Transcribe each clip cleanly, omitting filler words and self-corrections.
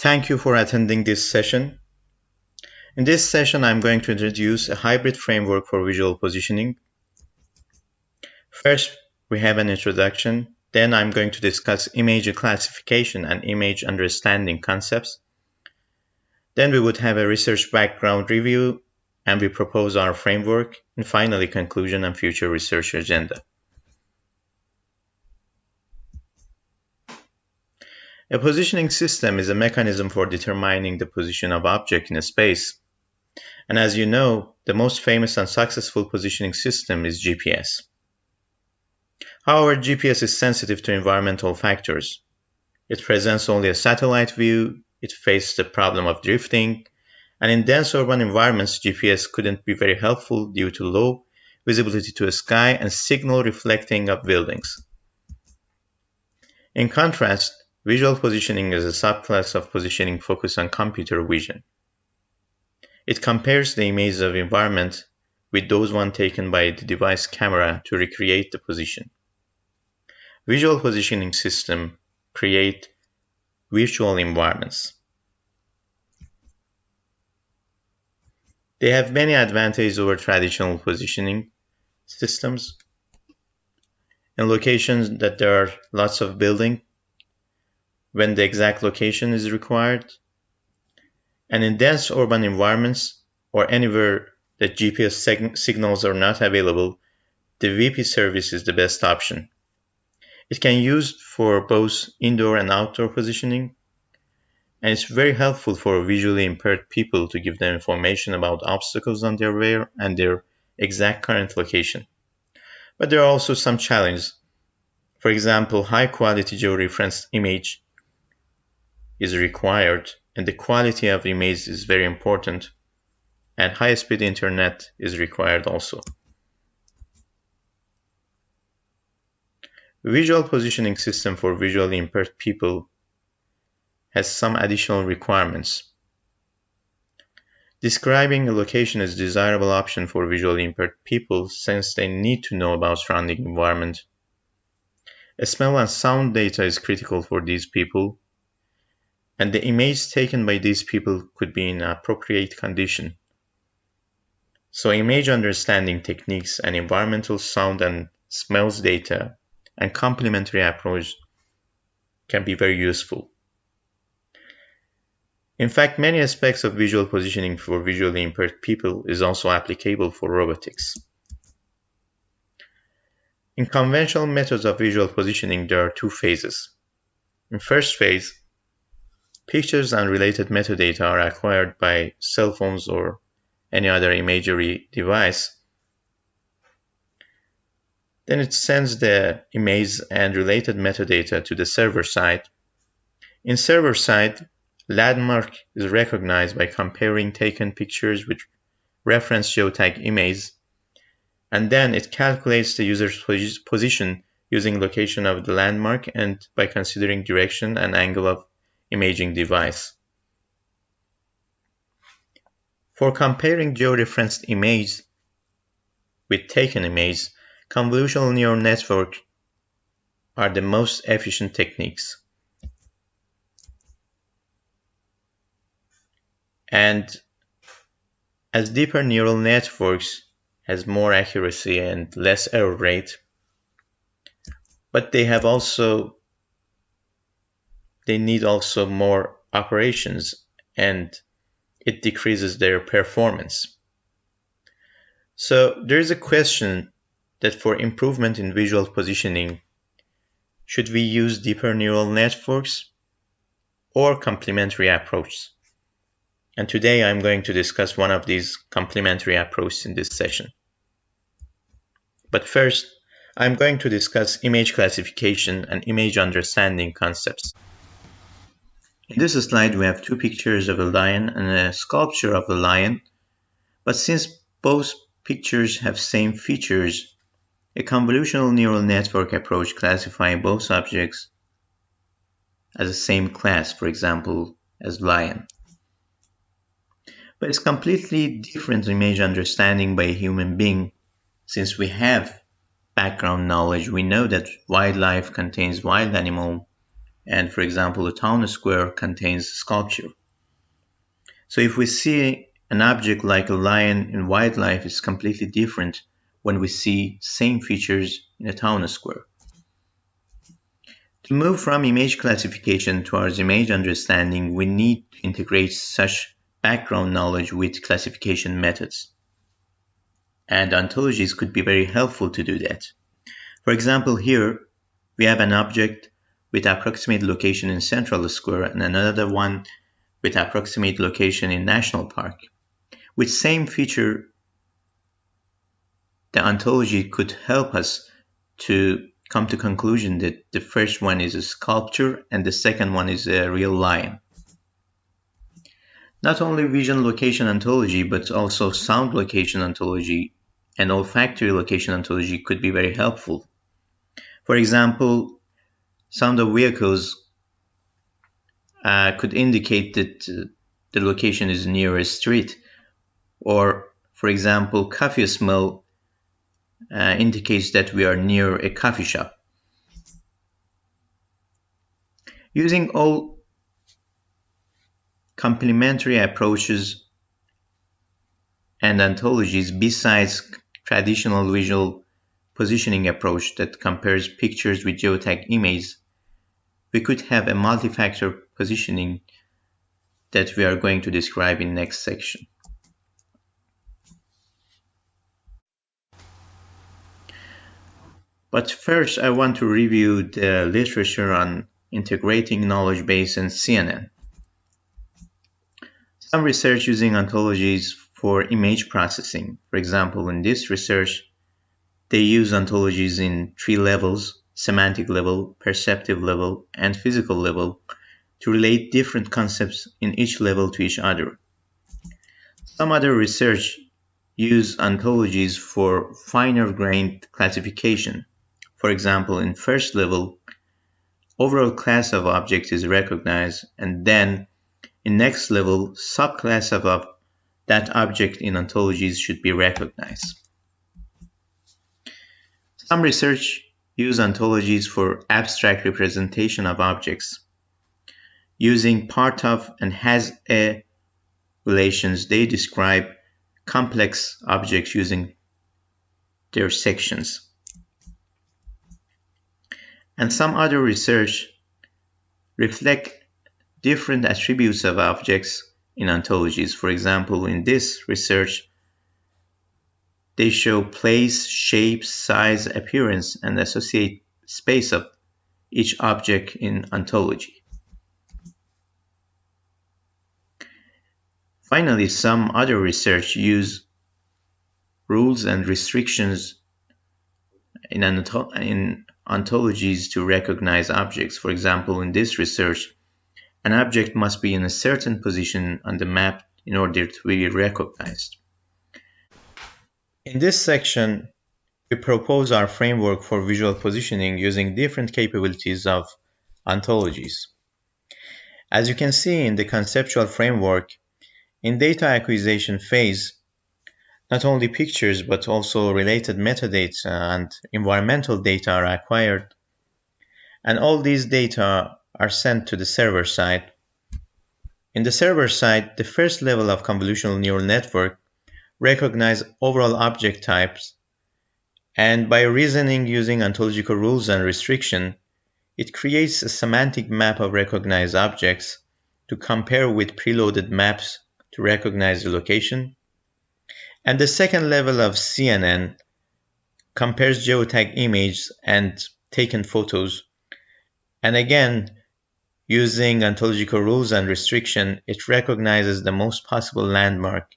Thank you for attending this session. In this session, I'm going to introduce a hybrid framework for visual positioning. First, we have an introduction. Then I'm going to discuss image classification and image understanding concepts. Then we would have a research background review, and we propose our framework, and finally conclusion and future research agenda. A positioning system is a mechanism for determining the position of objects in a space. And as you know, the most famous and successful positioning system is GPS. However, GPS is sensitive to environmental factors. It presents only a satellite view, it faces the problem of drifting, and in dense urban environments, GPS couldn't be very helpful due to low visibility to the sky and signal reflecting of buildings. In contrast, visual positioning is a subclass of positioning focused on computer vision. It compares the images of environment with those one taken by the device camera to recreate the position. Visual positioning systems create virtual environments. They have many advantages over traditional positioning systems. In locations that there are lots of buildings, when the exact location is required, and in dense urban environments or anywhere that GPS signals are not available, the VP service is the best option. It can be used for both indoor and outdoor positioning, and it's very helpful for visually impaired people to give them information about obstacles on their way and their exact current location. But there are also some challenges. For example, high-quality georeferenced image is required, and the quality of the image is very important, and high-speed internet is required also. Visual positioning system for visually impaired people has some additional requirements. Describing a location is a desirable option for visually impaired people since they need to know about surrounding environment. A smell and sound data is critical for these people, and the image taken by these people could be in appropriate condition. So image understanding techniques and environmental sound and smells data and complementary approach can be very useful. In fact, many aspects of visual positioning for visually impaired people is also applicable for robotics. In conventional methods of visual positioning, there are two phases. In first phase, pictures and related metadata are acquired by cell phones or any other imagery device. Then it sends the image and related metadata to the server side. In server side, landmark is recognized by comparing taken pictures with reference geotag image, and then it calculates the user's position using location of the landmark and by considering direction and angle of imaging device. For comparing georeferenced image with taken image, convolutional neural networks are the most efficient techniques. And as deeper neural networks has more accuracy and less error rate, but they need also more operations, and it decreases their performance. So there is a question that for improvement in visual positioning, should we use deeper neural networks or complementary approaches? And today I'm going to discuss one of these complementary approaches in this session. But first, I'm going to discuss image classification and image understanding concepts. In this slide, we have two pictures of a lion and a sculpture of a lion, but since both pictures have same features, a convolutional neural network approach classifying both objects as the same class, for example, as lion. But it's completely different image understanding by a human being. Since we have background knowledge, we know that wildlife contains wild animal and for example, a town square contains sculpture. So if we see an object like a lion in wildlife, it's completely different when we see same features in a town square. To move from image classification towards image understanding, we need to integrate such background knowledge with classification methods. And ontologies could be very helpful to do that. For example, here we have an object with approximate location in Central Square and another one with approximate location in National Park. With same feature, the ontology could help us to come to conclusion that the first one is a sculpture and the second one is a real lion. Not only vision location ontology, but also sound location ontology and olfactory location ontology could be very helpful. For example, sound of vehicles could indicate that the location is near a street, or for example, coffee smell indicates that we are near a coffee shop. Using all complementary approaches and ontologies besides traditional visual positioning approach that compares pictures with geotag images, we could have a multi-factor positioning that we are going to describe in next section. But first, I want to review the literature on integrating knowledge base and CNN. Some research using ontologies for image processing. For example, in this research, they use ontologies in 3 levels: semantic level, perceptive level, and physical level, to relate different concepts in each level to each other. Some other research use ontologies for finer-grained classification. For example, in first level, overall class of objects is recognized, and then in next level, subclass of that object in ontologies should be recognized. Some research use ontologies for abstract representation of objects. Using part of and has a relations, they describe complex objects using their sections. And some other research reflect different attributes of objects in ontologies. For example, in this research, they show place, shape, size, appearance, and associate space of each object in ontology. Finally, some other research use rules and restrictions in ontologies to recognize objects. For example, in this research, an object must be in a certain position on the map in order to be recognized. In this section, we propose our framework for visual positioning using different capabilities of ontologies. As you can see in the conceptual framework, in data acquisition phase, not only pictures but also related metadata and environmental data are acquired, and all these data are sent to the server side. In the server side, the first level of convolutional neural network recognizes overall object types, and by reasoning using ontological rules and restriction, it creates a semantic map of recognized objects to compare with preloaded maps to recognize the location. And the second level of CNN compares geotag images and taken photos, and again, using ontological rules and restriction, it recognizes the most possible landmark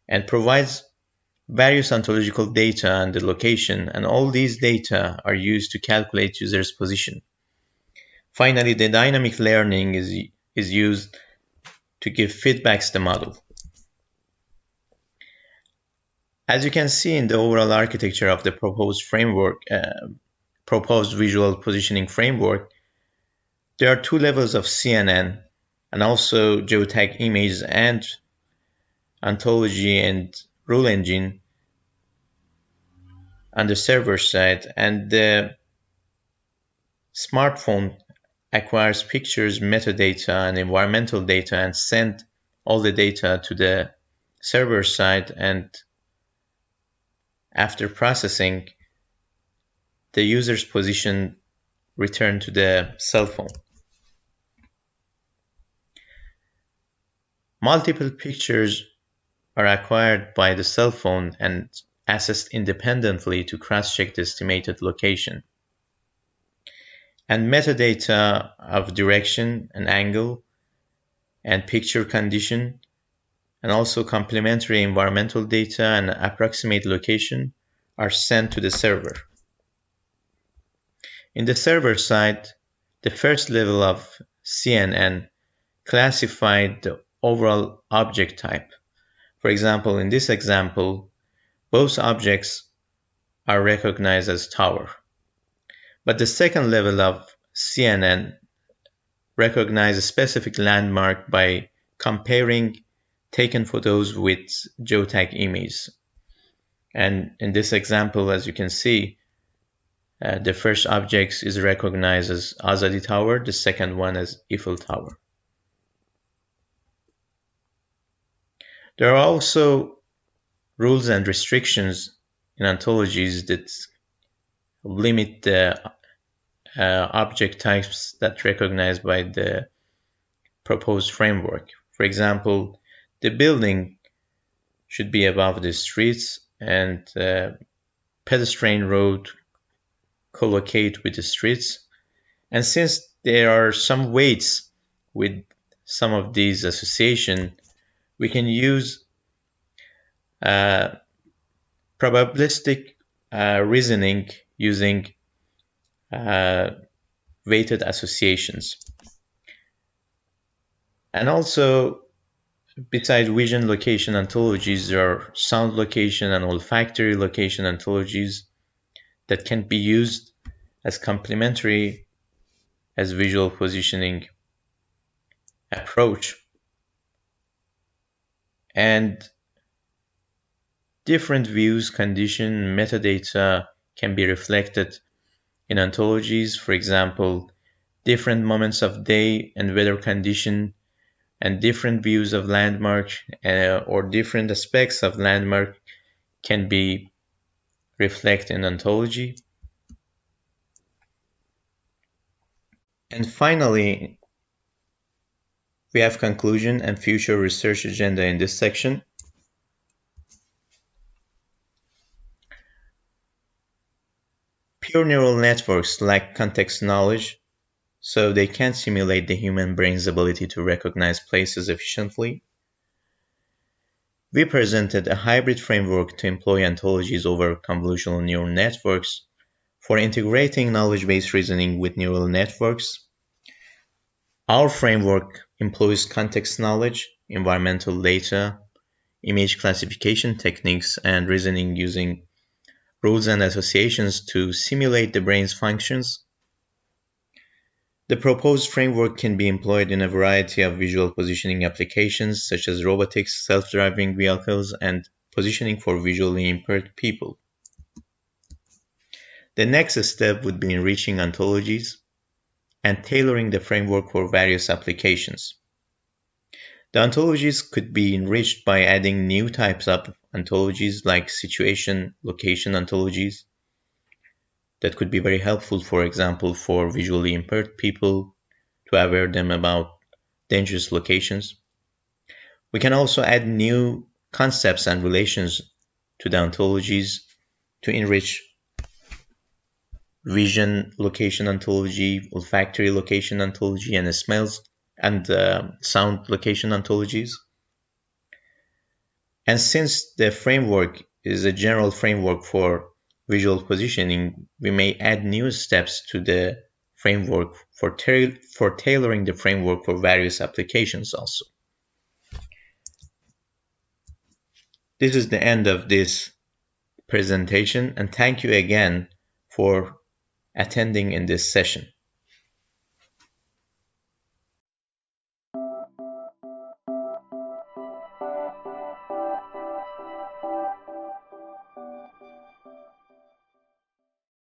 and provides various ontological data on the location, and all these data are used to calculate users' position. Finally, the dynamic learning is used to give feedbacks to the model. As you can see in the overall architecture of the proposed framework, proposed visual positioning framework, there are 2 levels of CNN and also geotag images and ontology and rule engine on the server side, and the smartphone acquires pictures, metadata, and environmental data and send all the data to the server side, and after processing, the user's position returned to the cell phone. Multiple pictures are acquired by the cell phone and accessed independently to cross-check the estimated location. And metadata of direction and angle and picture condition, and also complementary environmental data and approximate location are sent to the server. In the server side, the first level of CNN classified the overall object type. For example, in this example, both objects are recognized as tower. But the second level of CNN recognizes a specific landmark by comparing taken photos with geotag images. And in this example, as you can see, the first object is recognized as Azadi Tower, the second one as Eiffel Tower. There are also rules and restrictions in ontologies that limit the object types that recognized by the proposed framework. For example, the building should be above the streets, and pedestrian road collocate with the streets. And since there are some weights with some of these associations, we can use probabilistic reasoning using weighted associations. And also, besides vision location ontologies, there are sound location and olfactory location ontologies that can be used as complementary as visual positioning approach. And different views, condition, metadata can be reflected in ontologies. For example, different moments of day and weather condition and different views of landmark or different aspects of landmark can be reflected in ontology. And finally, we have conclusion and future research agenda in this section. Pure neural networks lack context knowledge, so they can't simulate the human brain's ability to recognize places efficiently. We presented a hybrid framework to employ ontologies over convolutional neural networks for integrating knowledge-based reasoning with neural networks. Our framework employs context knowledge, environmental data, image classification techniques, and reasoning using rules and associations to simulate the brain's functions. The proposed framework can be employed in a variety of visual positioning applications such as robotics, self-driving vehicles, and positioning for visually impaired people. The next step would be enriching ontologies and tailoring the framework for various applications. The ontologies could be enriched by adding new types of ontologies like situation location ontologies that could be very helpful, for example, for visually impaired people to aware them about dangerous locations. We can also add new concepts and relations to the ontologies to enrich vision location ontology, olfactory location ontology, and smells and sound location ontologies. And since the framework is a general framework for visual positioning, we may add new steps to the framework for tailoring the framework for various applications also. This is the end of this presentation, and thank you again for attending in this session.